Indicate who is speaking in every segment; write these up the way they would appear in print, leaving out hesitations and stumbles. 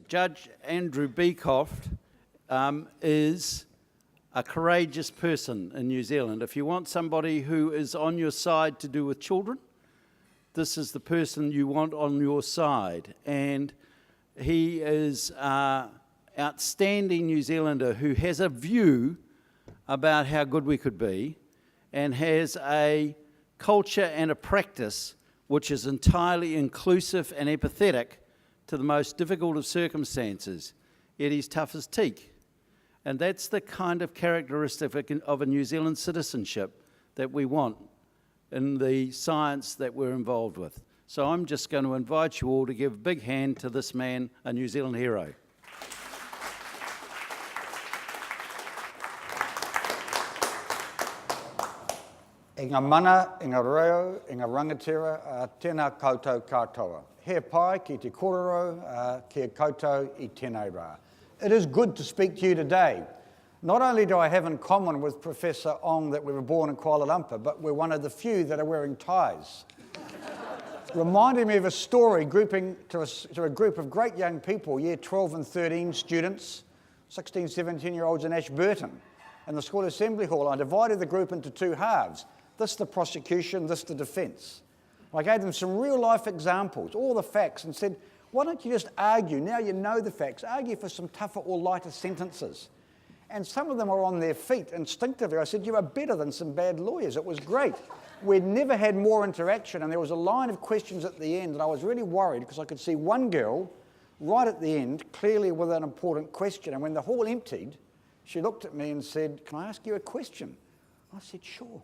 Speaker 1: Judge Andrew Becroft is a courageous person in New Zealand. If you want somebody who is on your side to do with children, this is the person you want on your side. And he is an outstanding New Zealander who has a view about how good we could be and has a culture and a practice which is entirely inclusive and empathetic to the most difficult of circumstances, yet he's tough as teak. And that's the kind of characteristic of a New Zealand citizenship that we want in the science that we're involved with. So I'm just going to invite you all to give a big hand to this man, a New Zealand hero.
Speaker 2: E ngā mana, e ngā reo, e ngā rangatira, tēnā koutou katoa. He pai ki te kororo, kia koutou I tēnei rā. It is good to speak to you today. Not only do I have in common with Professor Ong that we were born in Kuala Lumpur, but we're one of the few that are wearing ties. Reminding me of a story grouping to a group of great young people, year 12 and 13 students, 16, 17-year-olds in Ashburton, in the school assembly hall. I divided the group into two halves. This the prosecution, this the defence. I gave them some real-life examples, all the facts, and said, why don't you just argue, now you know the facts, argue for some tougher or lighter sentences. And some of them are on their feet instinctively. I said, you are better than some bad lawyers. It was great. We'd never had more interaction, and there was a line of questions at the end, and I was really worried because I could see one girl right at the end, clearly with an important question. And when the hall emptied, she looked at me and said, can I ask you a question? I said, sure.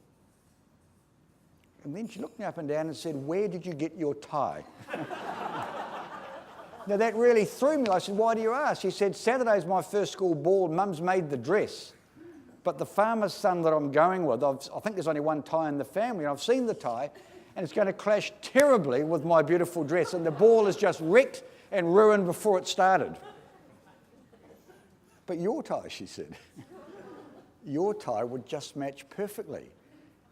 Speaker 2: And then she looked me up and down and said, where did you get your tie? Now that really threw me. I said, why do you ask? She said, Saturday's my first school ball, Mum's made the dress. But the farmer's son that I'm going with, I think there's only one tie in the family, and I've seen the tie, and it's going to clash terribly with my beautiful dress, and the ball is just wrecked and ruined before it started. But your tie, she said, your tie would just match perfectly.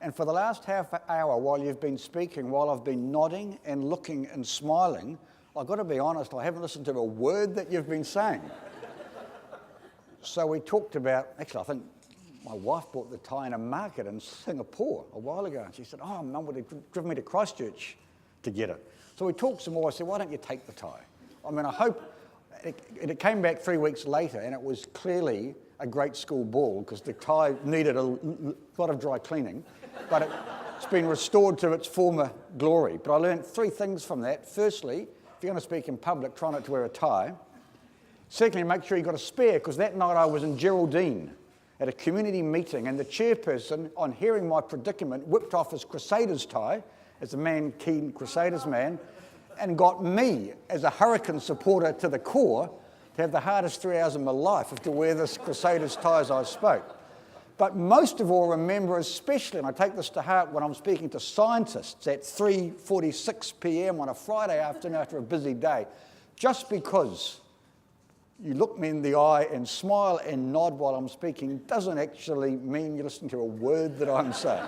Speaker 2: And for the last half hour while you've been speaking, while I've been nodding and looking and smiling, I've got to be honest, I haven't listened to a word that you've been saying. So we talked about, actually I think my wife bought the tie in a market in Singapore a while ago. And she said, oh, Mum would have driven me to Christchurch to get it. So we talked some more. I said, why don't you take the tie? I mean, I hope, it came back 3 weeks later and it was clearly a great school ball because the tie needed a lot of dry cleaning, but it's been restored to its former glory. But I learned 3 things from that. Firstly, if you're going to speak in public, try not to wear a tie. Secondly, make sure you've got a spare, because that night I was in Geraldine at a community meeting, and the chairperson, on hearing my predicament, whipped off his Crusaders tie, as a man, keen Crusaders man, and got me, as a Hurricane supporter to the core, to have the hardest 3 hours of my life to wear this Crusaders tie as I spoke. But most of all, remember especially, and I take this to heart when I'm speaking to scientists at 3:46 p.m. on a Friday afternoon after a busy day, just because you look me in the eye and smile and nod while I'm speaking doesn't actually mean you're listening to a word that I'm saying.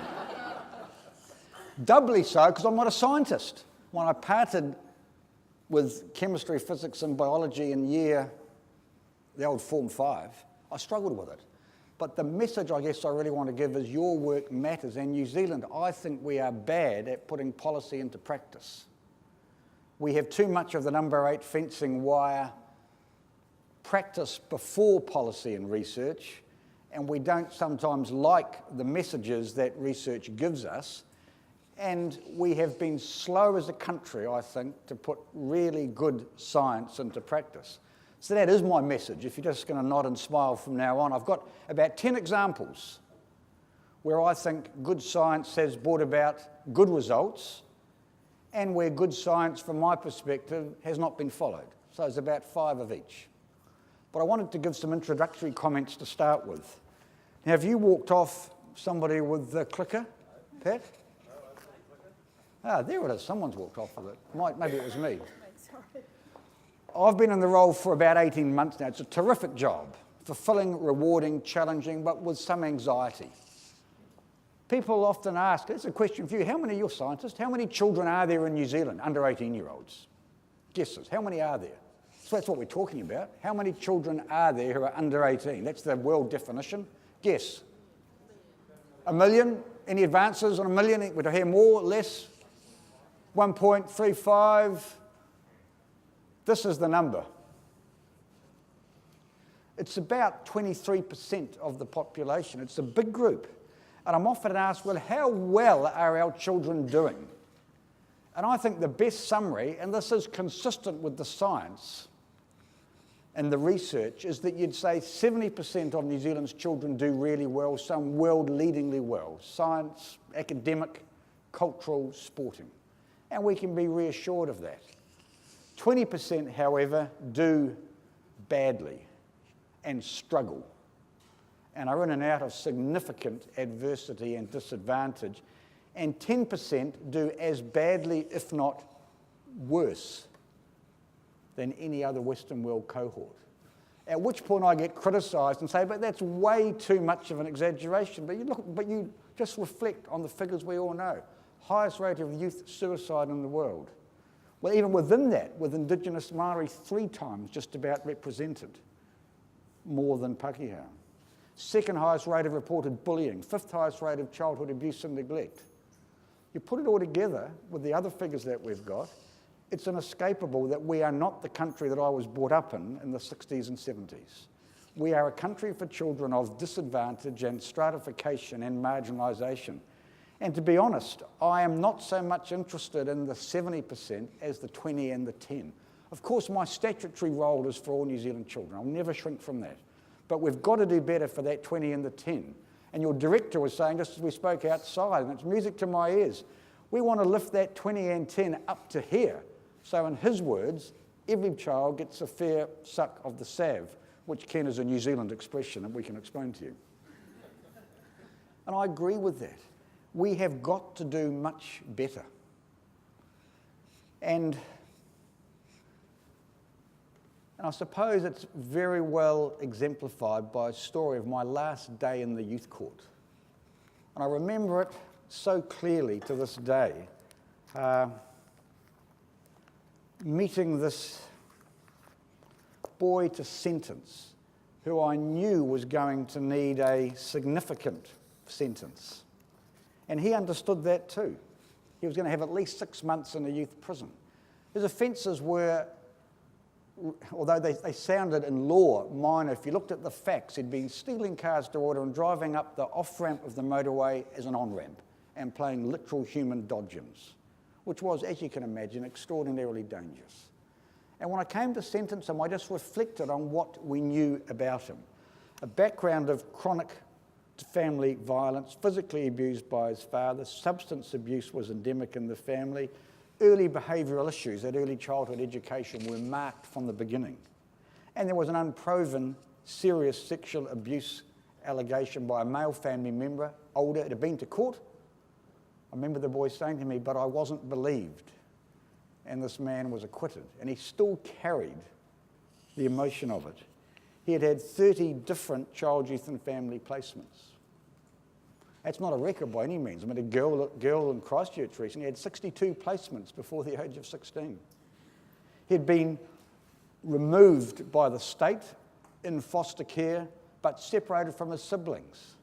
Speaker 2: Doubly so because I'm not a scientist. When I parted with chemistry, physics and biology in the old Form 5, I struggled with it. But the message I guess I really want to give is your work matters. And New Zealand, I think we are bad at putting policy into practice. We have too much of the number 8 fencing wire practice before policy and research, and we don't sometimes like the messages that research gives us. And we have been slow as a country, I think, to put really good science into practice. So that is my message. If you're just going to nod and smile from now on, I've got about 10 examples where I think good science has brought about good results and where good science, from my perspective, has not been followed. So there's about 5 of each. But I wanted to give some introductory comments to start with. Now, have you walked off somebody with the clicker, Pat? Ah, there it is. Someone's walked off with it. Maybe it was me. I've been in the role for about 18 months now. It's a terrific job, fulfilling, rewarding, challenging, but with some anxiety. People often ask, it's a question for you, how many of you are scientists? How many children are there in New Zealand under 18-year-olds? Guesses, how many are there? So that's what we're talking about. How many children are there who are under 18? That's the world definition. Guess. 1 million? Any advances on 1 million? Would I hear more, less? 1.35? This is the number. It's about 23% of the population. It's a big group. And I'm often asked, well, how well are our children doing? And I think the best summary, and this is consistent with the science and the research, is that you'd say 70% of New Zealand's children do really well, some world-leadingly well. Science, academic, cultural, sporting. And we can be reassured of that. 20%, however, do badly and struggle and are in and out of significant adversity and disadvantage. And 10% do as badly, if not worse, than any other Western world cohort. At which point I get criticised and say, but that's way too much of an exaggeration. But you just reflect on the figures we all know. Highest rate of youth suicide in the world. Well, even within that, with Indigenous Māori 3 times just about represented, more than Pākehā. Second highest rate of reported bullying, 5th highest rate of childhood abuse and neglect. You put it all together with the other figures that we've got, it's inescapable that we are not the country that I was brought up in the 60s and 70s. We are a country for children of disadvantage and stratification and marginalisation. And to be honest, I am not so much interested in the 70% as the 20 and the 10. Of course, my statutory role is for all New Zealand children. I'll never shrink from that. But we've got to do better for that 20 and the 10. And your director was saying, just as we spoke outside, and it's music to my ears, we want to lift that 20 and 10 up to here. So in his words, every child gets a fair suck of the salve, which, Ken, is a New Zealand expression that we can explain to you. And I agree with that. We have got to do much better. And I suppose it's very well exemplified by a story of my last day in the youth court. And I remember it so clearly to this day, meeting this boy to sentence who I knew was going to need a significant sentence. And he understood that too. He was going to have at least 6 months in a youth prison. His offences were, although they sounded in law minor, if you looked at the facts, he'd been stealing cars to order and driving up the off-ramp of the motorway as an on-ramp and playing literal human dodgems, which was, as you can imagine, extraordinarily dangerous. And when I came to sentence him, I just reflected on what we knew about him. A background of chronic family violence, physically abused by his father, substance abuse was endemic in the family, early behavioural issues, that early childhood education were marked from the beginning. And there was an unproven serious sexual abuse allegation by a male family member, older, it had been to court. I remember the boy saying to me, but I wasn't believed. And this man was acquitted. And he still carried the emotion of it. He had had 30 different child, youth and family placements. That's not a record by any means. I met a girl in Christchurch recently, had 62 placements before the age of 16. He'd been removed by the state in foster care, but separated from his siblings.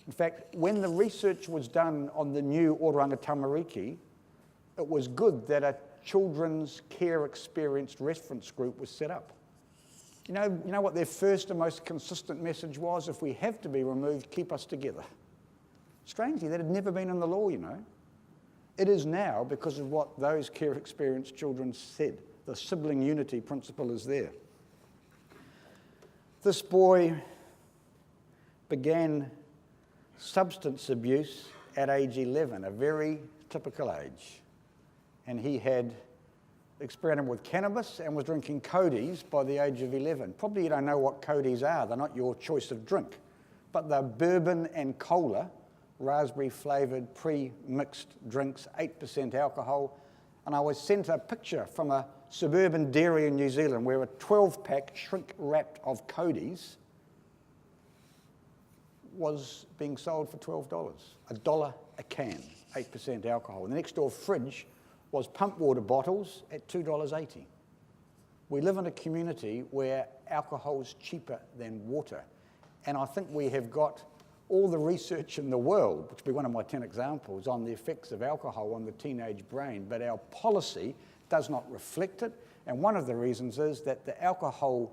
Speaker 2: In fact, when the research was done on the new Oranga Tamariki, it was good that a children's care experienced reference group was set up. You know what their first and most consistent message was? If we have to be removed, keep us together. Strangely, that had never been in the law, you know. It is now because of what those care experienced children said. The sibling unity principle is there. This boy began substance abuse at age 11, a very typical age. And he had experimented with cannabis and was drinking Codies by the age of 11. Probably you don't know what Codies are. They're not your choice of drink. But they're bourbon and cola, raspberry-flavoured, pre-mixed drinks, 8% alcohol. And I was sent a picture from a suburban dairy in New Zealand where a 12-pack shrink-wrapped of Codies was being sold for $12, $1 a can, 8% alcohol. And the next door fridge was pump water bottles at $2.80. We live in a community where alcohol is cheaper than water. And I think we have got all the research in the world, which will be one of my 10 examples, on the effects of alcohol on the teenage brain, but our policy does not reflect it. And one of the reasons is that the alcohol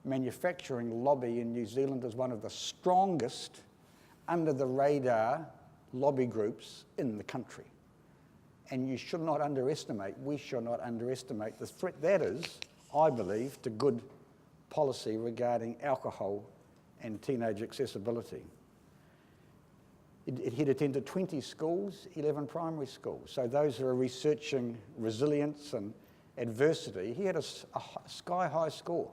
Speaker 2: manufacturing lobby in New Zealand is one of the strongest under the radar lobby groups in the country. And you should not underestimate, we should not underestimate the threat that is, I believe, to good policy regarding alcohol and teenage accessibility. He'd attended 20 schools, 11 primary schools. So those who are researching resilience and adversity, he had a sky-high score.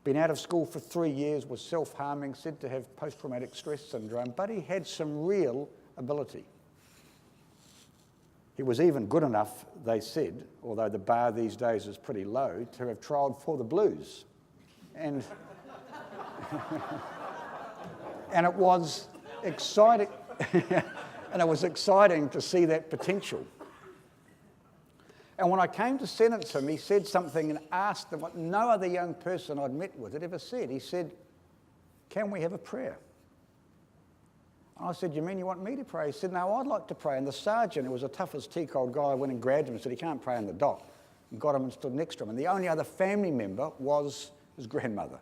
Speaker 2: Been out of school for 3 years, was self-harming, said to have post-traumatic stress syndrome, but he had some real ability. He was even good enough, they said, although the bar these days is pretty low, to have trialled for the Blues. And, and it was exciting, and it was exciting to see that potential. And when I came to sentence him, he said something and asked them what no other young person I'd met with had ever said. He said, "Can we have a prayer?" And I said, "You mean you want me to pray?" He said, "No, I'd like to pray." And the sergeant, who was a tough as tea-cold guy, went and grabbed him and said, "He can't pray in the dock," and got him and stood next to him. And the only other family member was his grandmother.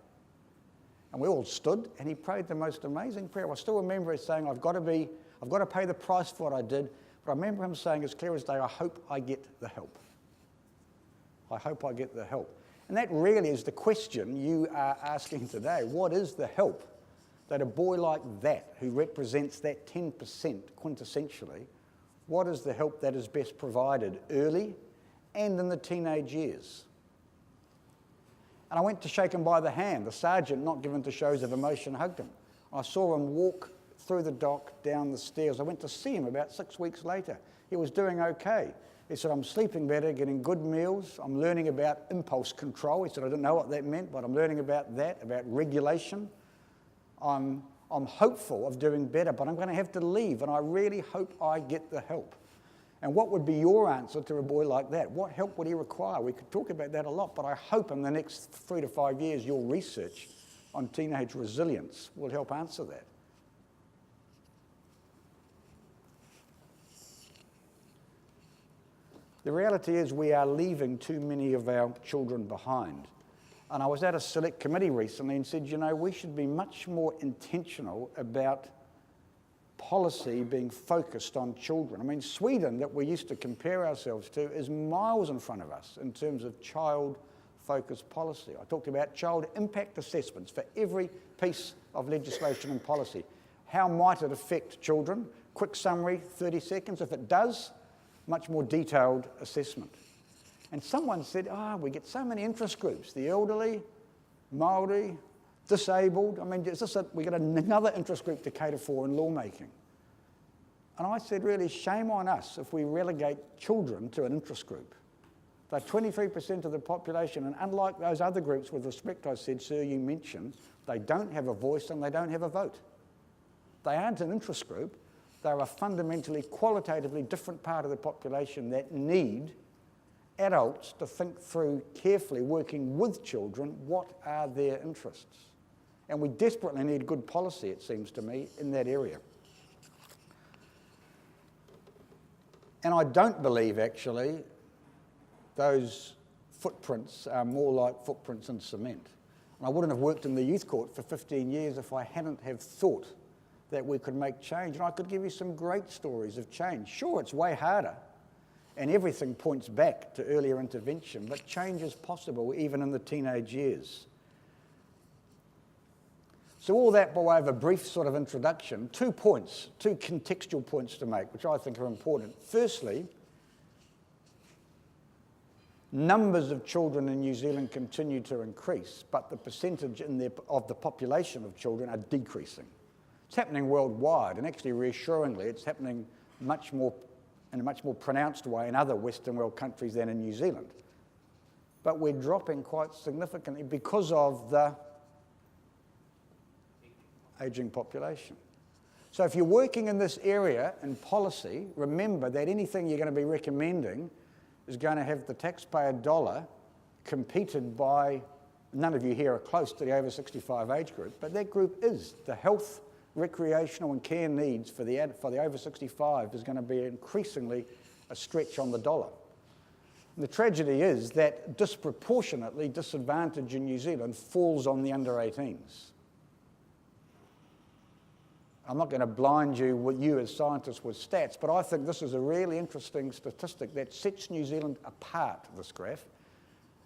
Speaker 2: And we all stood, and he prayed the most amazing prayer. I still remember him saying, I've got to pay the price for what I did. But I remember him saying as clear as day, "I hope I get the help. I hope I get the help." And that really is the question you are asking today. What is the help that a boy like that, who represents that 10% quintessentially, what is the help that is best provided early and in the teenage years? And I went to shake him by the hand. The sergeant, not given to shows of emotion, hugged him. I saw him walk through the dock, down the stairs. I went to see him about 6 weeks later. He was doing okay. He said, "I'm sleeping better, getting good meals. I'm learning about impulse control." He said, "I didn't know what that meant, but I'm learning about that, about regulation. I'm hopeful of doing better, but I'm going to have to leave, and I really hope I get the help." And what would be your answer to a boy like that? What help would he require? We could talk about that a lot, but I hope in the next 3 to 5 years your research on teenage resilience will help answer that. The reality is we are leaving too many of our children behind. And I was at a select committee recently and said, you know, we should be much more intentional about policy being focused on children. I mean, Sweden, that we used to compare ourselves to, is miles in front of us in terms of child-focused policy. I talked about child impact assessments for every piece of legislation and policy. How might it affect children? Quick summary, 30 seconds. If it does, much more detailed assessment. And someone said, we get so many interest groups, the elderly, Māori, disabled. I mean, we got another interest group to cater for in lawmaking. And I said, really, shame on us if we relegate children to an interest group. They're 23% of the population, and unlike those other groups, with respect, I said, sir, you mentioned, they don't have a voice and they don't have a vote. They aren't an interest group. They're a fundamentally, qualitatively different part of the population that need adults to think through carefully, working with children, what are their interests. And we desperately need good policy, it seems to me, in that area. And I don't believe, actually, those footprints are more like footprints in cement. And I wouldn't have worked in the youth court for 15 years if I hadn't have thought that we could make change. And I could give you some great stories of change. Sure, it's way harder, and everything points back to earlier intervention, but change is possible even in the teenage years. So all that by way of a brief sort of introduction, 2 points, 2 contextual points to make, which I think are important. Firstly, numbers of children in New Zealand continue to increase, but the percentage of the population of children are decreasing. It's happening worldwide, and actually reassuringly, it's happening in a much more pronounced way in other Western world countries than in New Zealand. But we're dropping quite significantly because of the ageing population. So if you're working in this area in policy, remember that anything you're going to be recommending is going to have the taxpayer dollar competed by, none of you here are close to the over 65 age group, but that group is the health, recreational and care needs for the over 65 is going to be increasingly a stretch on the dollar. And the tragedy is that disproportionately disadvantage in New Zealand falls on the under 18s. I'm not going to blind you as scientists with stats, but I think this is a really interesting statistic that sets New Zealand apart, this graph.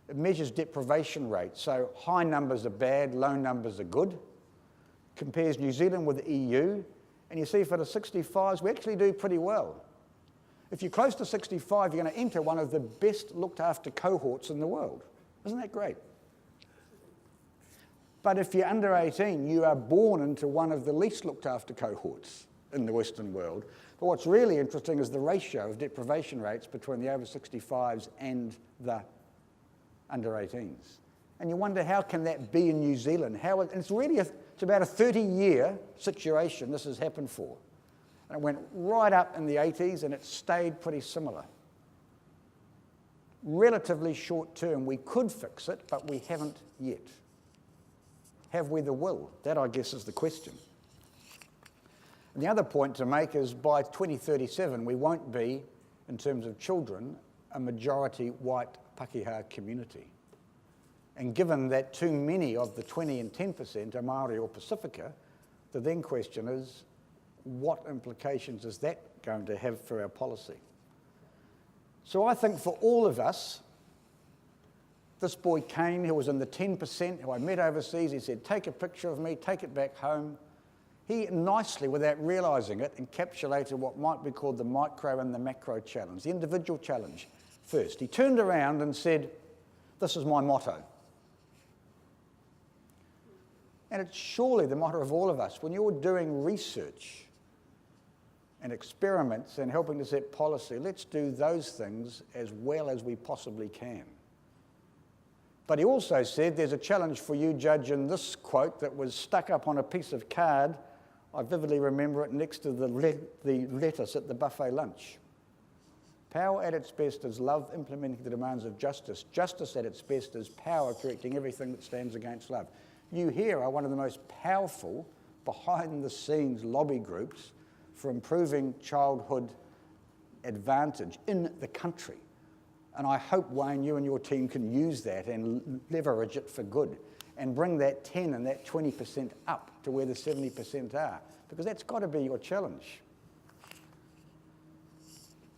Speaker 2: It measures deprivation rates, so high numbers are bad, low numbers are good. Compares New Zealand with the EU, and you see for the 65s, we actually do pretty well. If you're close to 65, you're going to enter one of the best looked after cohorts in the world. Isn't that great? But if you're under 18, you are born into one of the least looked after cohorts in the Western world. But what's really interesting is the ratio of deprivation rates between the over 65s and the under 18s. And you wonder, how can that be in New Zealand? And it's really it's about a 30-year situation this has happened for. And it went right up in the 80s and it stayed pretty similar. Relatively short term, we could fix it, but we haven't yet. Have we the will? That, I guess, is the question. And the other point to make is by 2037, we won't be, in terms of children, a majority white Pakeha community. And given that too many of the 20 and 10% are Māori or Pacifica, the then question is, what implications is that going to have for our policy? So I think for all of us, this boy Kane, who was in the 10%, who I met overseas, he said, take a picture of me, take it back home. He nicely, without realising it, encapsulated what might be called the micro and the macro challenge, the individual challenge first. He turned around and said, this is my motto. And it's surely the motto of all of us. When you're doing research and experiments and helping to set policy, let's do those things as well as we possibly can. But he also said, there's a challenge for you, Judge, in this quote that was stuck up on a piece of card. I vividly remember it next to the lettuce at the buffet lunch. Power at its best is love implementing the demands of justice. Justice at its best is power correcting everything that stands against love. You here are one of the most powerful behind-the-scenes lobby groups for improving childhood advantage in the country. And I hope, Wayne, you and your team can use that and leverage it for good and bring that 10 and that 20% up to where the 70% are, because that's got to be your challenge.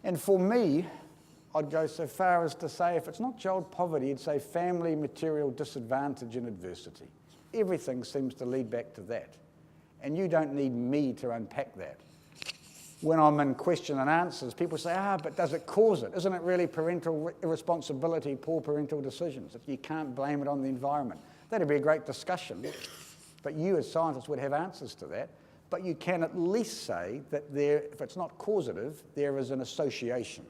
Speaker 2: And for me, I'd go so far as to say, if it's not child poverty, I'd say family material disadvantage and adversity. Everything seems to lead back to that. And you don't need me to unpack that. When I'm in question and answers, people say, but does it cause it? Isn't it really parental irresponsibility, poor parental decisions? If you can't blame it on the environment. That'd be a great discussion. But you as scientists would have answers to that. But you can at least say that if it's not causative, there is an association.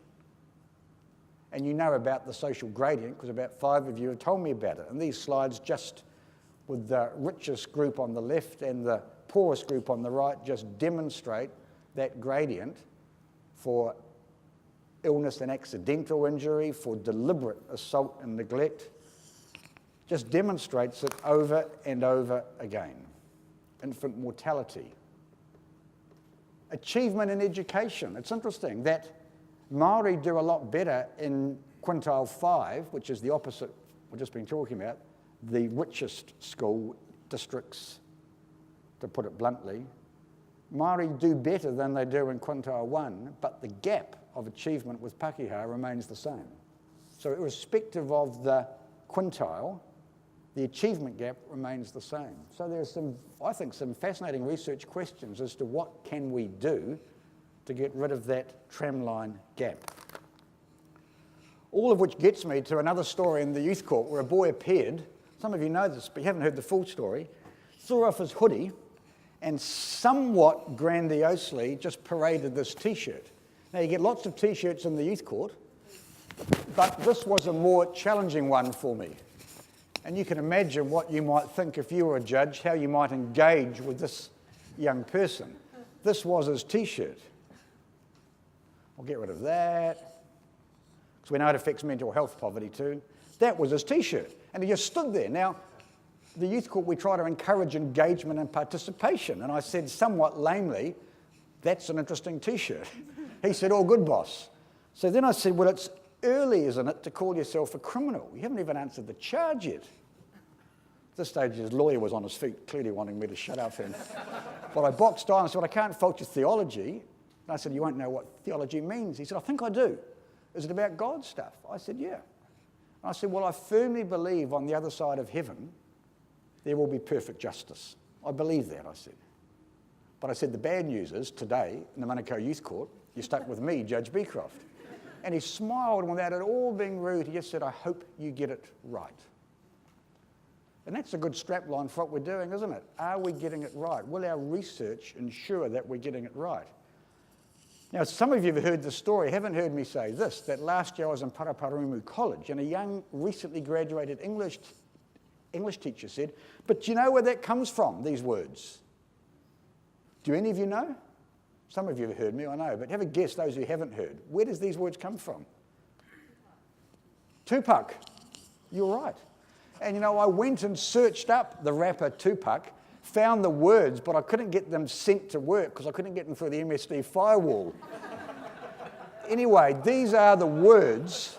Speaker 2: And you know about the social gradient, because about 5 of you have told me about it. And these slides, just with the richest group on the left and the poorest group on the right, just demonstrate that gradient for illness and accidental injury, for deliberate assault and neglect, just demonstrates it over and over again. Infant mortality. Achievement in education. It's interesting that Māori do a lot better in quintile 5, which is the opposite we've just been talking about, the richest school districts, to put it bluntly. Māori do better than they do in quintile 1, but the gap of achievement with Pakeha remains the same. So irrespective of the quintile, the achievement gap remains the same. So there's some, I think, some fascinating research questions as to what can we do to get rid of that tramline gap. All of which gets me to another story in the youth court where a boy appeared, some of you know this, but you haven't heard the full story, threw off his hoodie and somewhat grandiosely just paraded this T-shirt. Now, you get lots of T-shirts in the youth court, but this was a more challenging one for me. And you can imagine what you might think if you were a judge, how you might engage with this young person. This was his T-shirt. I'll get rid of that. because we know it affects mental health poverty too. That was his T-shirt, and he just stood there. Now, the youth court, we try to encourage engagement and participation, and I said somewhat lamely, that's an interesting T-shirt. He said, all good, boss. So then I said, well, it's early, isn't it, to call yourself a criminal? You haven't even answered the charge yet. At this stage, his lawyer was on his feet, clearly wanting me to shut up him. But I boxed on and said, well, I can't fault your theology. And I said, you won't know what theology means. He said, I think I do. Is it about God stuff? I said, yeah. And I said, well, I firmly believe on the other side of heaven, there will be perfect justice. I believe that, I said. But I said, the bad news is, today, in the Manukau Youth Court, you're stuck with me, Judge Becroft. And he smiled, and without it all being rude, he just said, I hope you get it right. And that's a good strapline for what we're doing, isn't it? Are we getting it right? Will our research ensure that we're getting it right? Now, some of you have heard the story, haven't heard me say this, that last year I was in Paraparaumu College, and a young, recently graduated English teacher said, but do you know where that comes from, these words? Do any of you know? Some of you have heard me, I know, but have a guess, those who haven't heard. Where does these words come from? Tupac. You're right. And you know, I went and searched up the rapper Tupac, found the words, but I couldn't get them sent to work because I couldn't get them through the MSD firewall. Anyway, these are the words,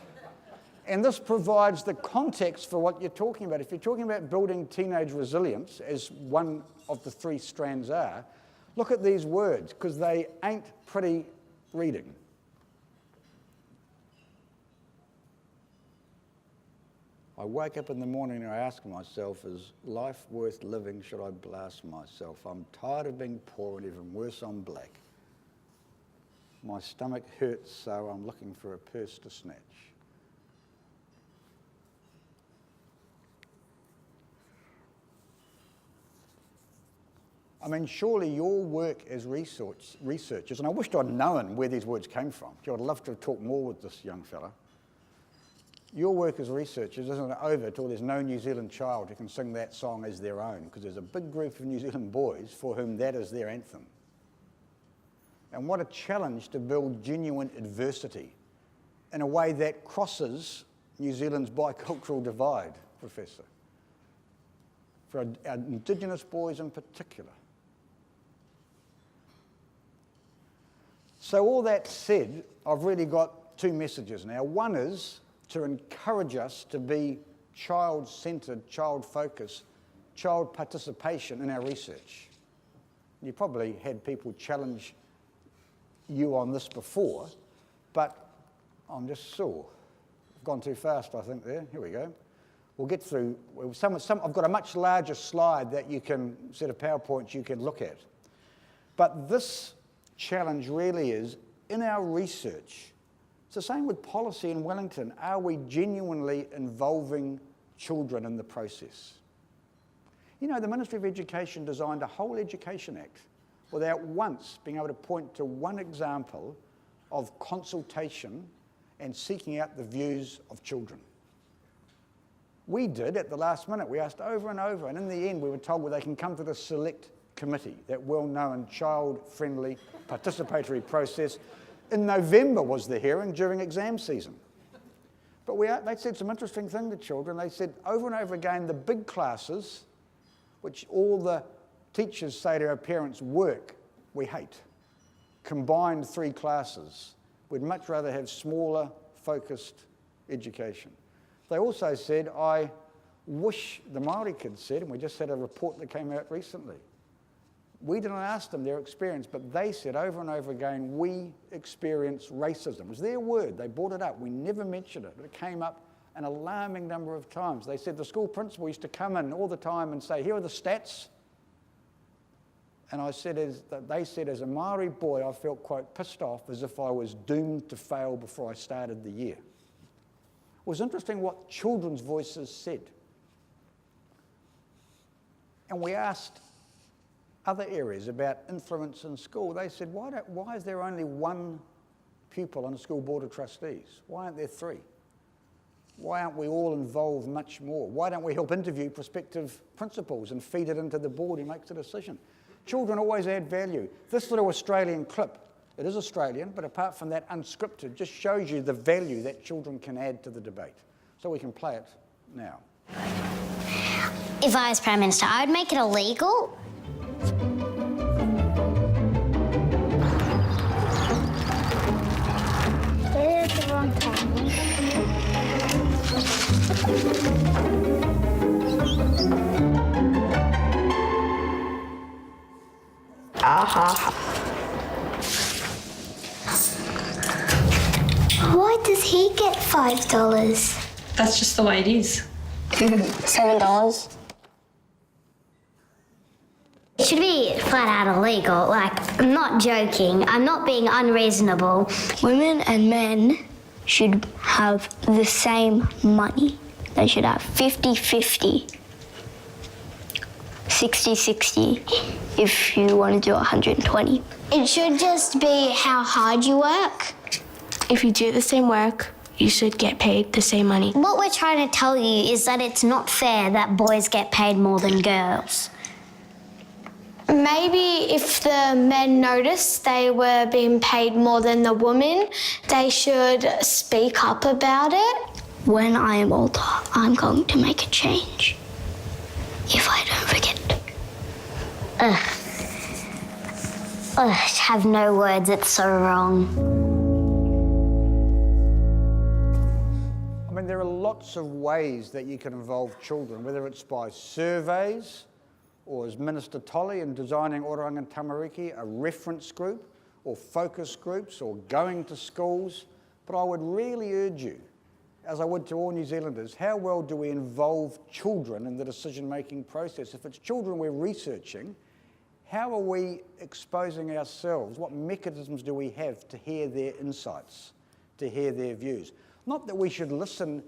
Speaker 2: and this provides the context for what you're talking about. If you're talking about building teenage resilience, as one of the three strands are, look at these words, because they ain't pretty reading. I wake up in the morning and I ask myself, is life worth living? Should I blast myself? I'm tired of being poor, and even worse, I'm black. My stomach hurts, so I'm looking for a purse to snatch. I mean, surely your work as researchers, and I wished I'd known where these words came from. I'd love to talk more with this young fella. Your work as researchers isn't over till there's no New Zealand child who can sing that song as their own, because there's a big group of New Zealand boys for whom that is their anthem. And what a challenge to build genuine adversity in a way that crosses New Zealand's bicultural divide, Professor, for our Indigenous boys in particular. So all that said, I've really got two messages now. One is to encourage us to be child-centred, child-focused, child participation in our research. You probably had people challenge you on this before, but I'm just sore. I've gone too fast, I think, there. Here we go. We'll get through. I've got a much larger slide that you can, set of PowerPoints you can look at. But this challenge really is, in our research, it's the same with policy in Wellington. Are we genuinely involving children in the process? You know, the Ministry of Education designed a whole Education Act without once being able to point to one example of consultation and seeking out the views of children. We did at the last minute. We asked over and over, and in the end we were told, well, they can come to the select committee, that well-known child-friendly participatory process. In November was the hearing during exam season. But they said some interesting thing to children. They said over and over again, the big classes, which all the teachers say to our parents, work, we hate. Combined 3 classes. We'd much rather have smaller, focused education. They also said, I wish, the Māori kids said, and we just had a report that came out recently, we didn't ask them their experience, but they said over and over again, we experience racism. It was their word. They brought it up. We never mentioned it, but it came up an alarming number of times. They said the school principal used to come in all the time and say, here are the stats. And they said, as a Māori boy, I felt quite pissed off, as if I was doomed to fail before I started the year. It was interesting what children's voices said. And we asked other areas about influence in school. They said, why is there only 1 pupil on a school board of trustees? Why aren't there 3? Why aren't we all involved much more? Why don't we help interview prospective principals and feed it into the board who makes the decision? Children always add value. This little Australian clip It is Australian, but apart from that, unscripted, just shows you the value that children can add to the debate. So we can play it now.
Speaker 3: If I was Prime Minister, I would make it illegal. There's the wrong time. Why does he get $5?
Speaker 4: That's just the way it is.
Speaker 3: $7. It should be flat out illegal. Like, I'm not joking. I'm not being unreasonable.
Speaker 5: Women and men should have the same money. They should have 50-50. 60-60 if you want to do 120.
Speaker 3: It should just be how hard you work.
Speaker 6: If you do the same work, you should get paid the same money.
Speaker 3: What we're trying to tell you is that it's not fair that boys get paid more than girls.
Speaker 6: Maybe if the men noticed they were being paid more than the women, they should speak up about it.
Speaker 5: When I am older, I'm going to make a change. If I don't forget.
Speaker 3: I have no words, it's so wrong.
Speaker 2: I mean, there are lots of ways that you can involve children, whether it's by surveys, or as Minister Tolley in designing Oranga Tamariki, a reference group, or focus groups, or going to schools. But I would really urge you, as I would to all New Zealanders, how well do we involve children in the decision-making process? If it's children we're researching, how are we exposing ourselves? What mechanisms do we have to hear their insights, to hear their views? Not that we should listen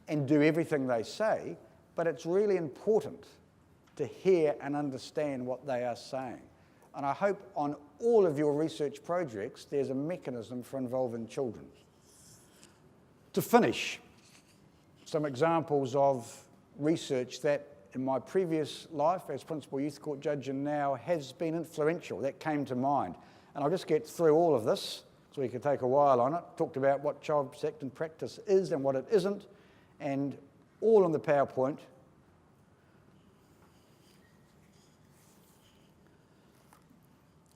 Speaker 2: and do everything they say, but it's really important to hear and understand what they are saying. And I hope on all of your research projects, there's a mechanism for involving children. To finish, some examples of research that in my previous life as Principal Youth Court Judge and now has been influential, that came to mind. And I'll just get through all of this so we could take a while on it. Talked about what child protective practice is and what it isn't, and all on the PowerPoint.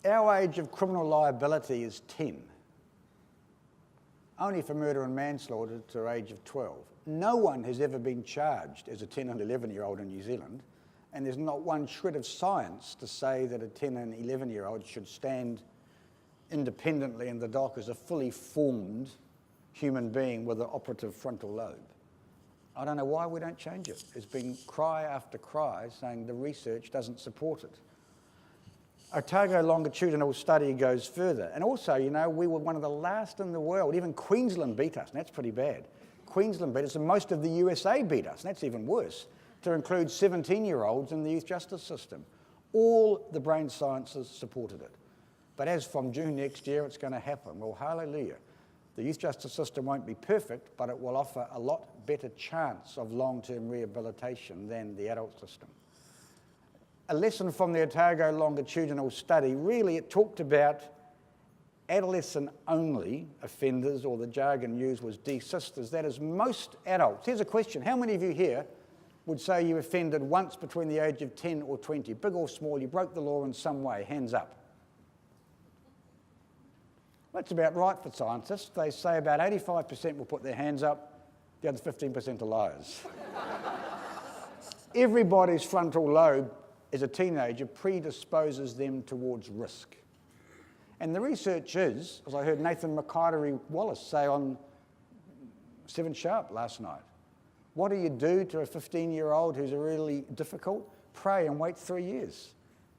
Speaker 2: Our age of criminal liability is 10. Only for murder and manslaughter to the age of 12. No one has ever been charged as a 10 and 11-year-old in New Zealand, and there's not one shred of science to say that a 10 and 11-year-old should stand independently in the dock as a fully formed human being with an operative frontal lobe. I don't know why we don't change it. There's been cry after cry saying the research doesn't support it. Otago longitudinal study goes further. And also, you know, we were one of the last in the world. Even Queensland beat us, and that's pretty bad. Queensland beat us, and most of the USA beat us, and that's even worse, to include 17-year-olds in the youth justice system. All the brain sciences supported it. But as from June next year, it's going to happen. Well, hallelujah. The youth justice system won't be perfect, but it will offer a lot better chance of long-term rehabilitation than the adult system. A lesson from the Otago longitudinal study, really it talked about adolescent-only offenders, or the jargon used was desisters. That is, most adults. Here's a question. How many of you here would say you offended once between the age of 10 or 20? Big or small, you broke the law in some way. Hands up. That's about right for scientists. They say about 85% will put their hands up, the other 15% are liars. Everybody's frontal lobe as a teenager predisposes them towards risk. And the research is, as I heard Nathan McIdory-Wallace say on 7 Sharp last night, what do you do to a 15-year-old who's really difficult? Pray and wait 3 years,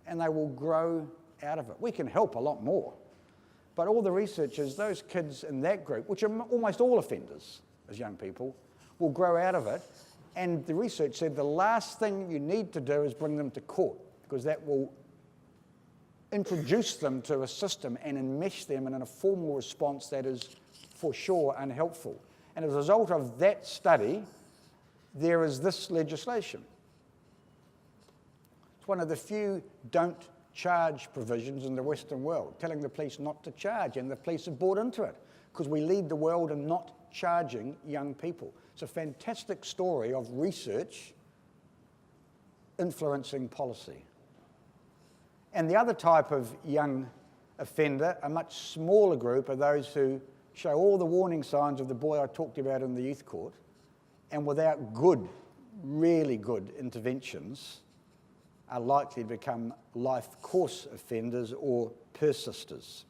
Speaker 2: and they will grow out of it. We can help a lot more. But all the research is those kids in that group, which are almost all offenders as young people, will grow out of it. And the research said the last thing you need to do is bring them to court, because that will introduce them to a system and enmesh them in a formal response that is for sure unhelpful. And as a result of that study, there is this legislation. It's one of the few don't charge provisions in the Western world, telling the police not to charge, and the police have bought into it because we lead the world in not charging young people. It's a fantastic story of research influencing policy. And the other type of young offender, a much smaller group, are those who show all the warning signs of the boy I talked about in the youth court, and without good, really good interventions, are likely to become life course offenders or persisters.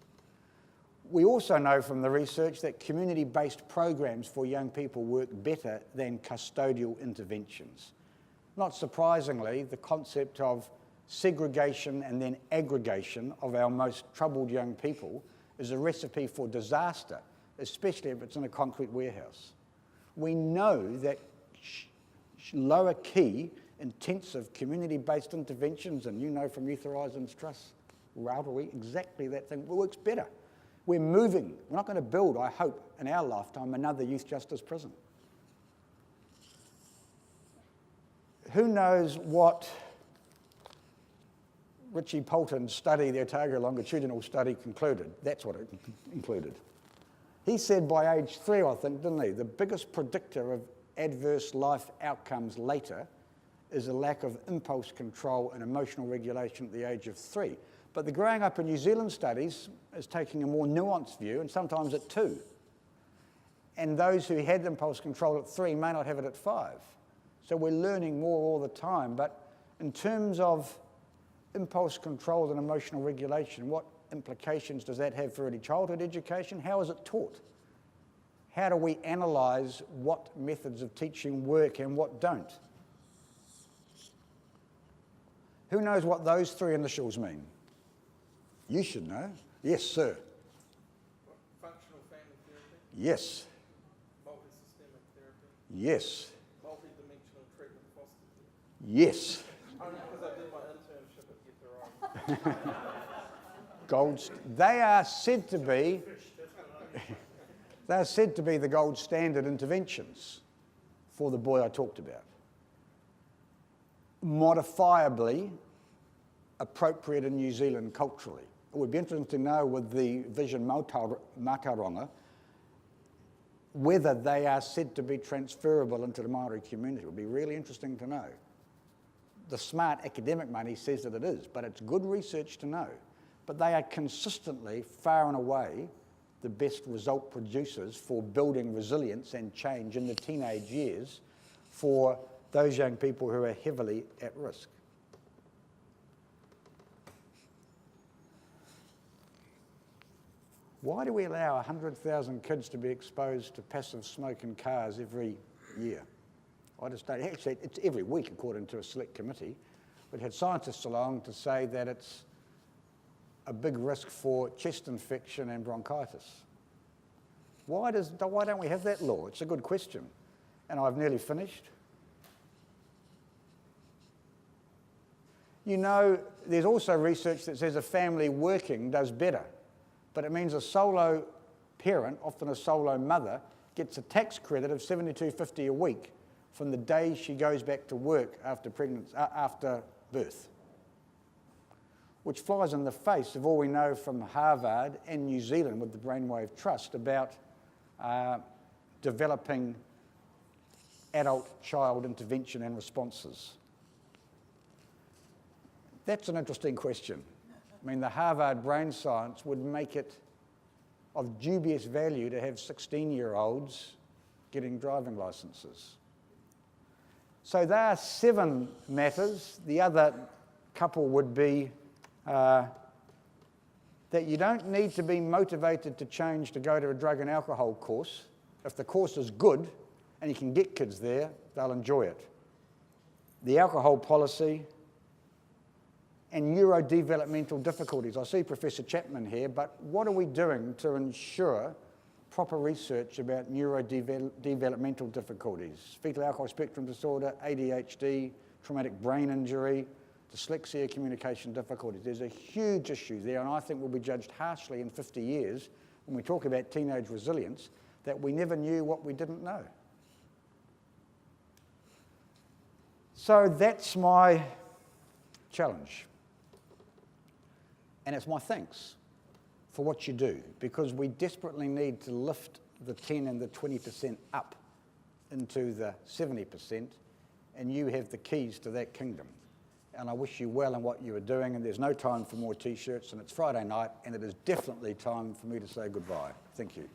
Speaker 2: We also know from the research that community-based programs for young people work better than custodial interventions. Not surprisingly, the concept of segregation and then aggregation of our most troubled young people is a recipe for disaster, especially if it's in a concrete warehouse. We know that lower key, intensive community-based interventions, and you know from Youth Horizons Trust, Rowdery, exactly that thing works better. We're moving. We're not going to build, I hope, in our lifetime, another youth justice prison. Who knows what Richie Poulton's study, the Otago longitudinal study, concluded? That's what it included. He said by age 3, I think, didn't he, the biggest predictor of adverse life outcomes later is a lack of impulse control and emotional regulation at the age of 3. But the Growing Up in New Zealand studies is taking a more nuanced view, and sometimes at 2. And those who had impulse control at 3 may not have it at 5. So we're learning more all the time. But in terms of impulse control and emotional regulation, what implications does that have for early childhood education? How is it taught? How do we analyse what methods of teaching work and what don't? Who knows what those 3 initials mean? You should know. Yes, sir.
Speaker 4: Functional family therapy?
Speaker 2: Yes.
Speaker 4: Multi-systemic therapy?
Speaker 2: Yes.
Speaker 4: Multi-dimensional treatment foster care?
Speaker 2: Yes.
Speaker 4: Only because I did my internship at Youth Horizons.
Speaker 2: They are said to be the gold standard interventions for the boy I talked about. Modifiably appropriate in New Zealand culturally. It would be interesting to know with the Vision Mātauranga whether they are said to be transferable into the Māori community. It would be really interesting to know. The smart academic money says that it is, but it's good research to know. But they are consistently, far and away, the best result producers for building resilience and change in the teenage years for those young people who are heavily at risk. Why do we allow 100,000 kids to be exposed to passive smoke in cars every year? I just don't. Actually, it's every week, according to a select committee. We've had scientists along to say that it's a big risk for chest infection and bronchitis. Why don't we have that law? It's a good question. And I've nearly finished. You know, there's also research that says a family working does better. But it means a solo parent, often a solo mother, gets a tax credit of $72.50 a week from the day she goes back to work after birth, which flies in the face of all we know from Harvard and New Zealand with the Brainwave Trust about developing adult-child intervention and responses. That's an interesting question. I mean, the Harvard brain science would make it of dubious value to have 16-year-olds getting driving licenses. So there are 7 matters. The other couple would be that you don't need to be motivated to change to go to a drug and alcohol course. If the course is good and you can get kids there, they'll enjoy it. The alcohol policy and neurodevelopmental difficulties. I see Professor Chapman here, but what are we doing to ensure proper research about neurodevelopmental difficulties? Fetal alcohol spectrum disorder, ADHD, traumatic brain injury, dyslexia, communication difficulties. There's a huge issue there, and I think we'll be judged harshly in 50 years when we talk about teenage resilience that we never knew what we didn't know. So that's my challenge. And it's my thanks for what you do, because we desperately need to lift the 10 and the 20% up into the 70%, and you have the keys to that kingdom. And I wish you well in what you are doing, and there's no time for more T-shirts, and it's Friday night, and it is definitely time for me to say goodbye. Thank you.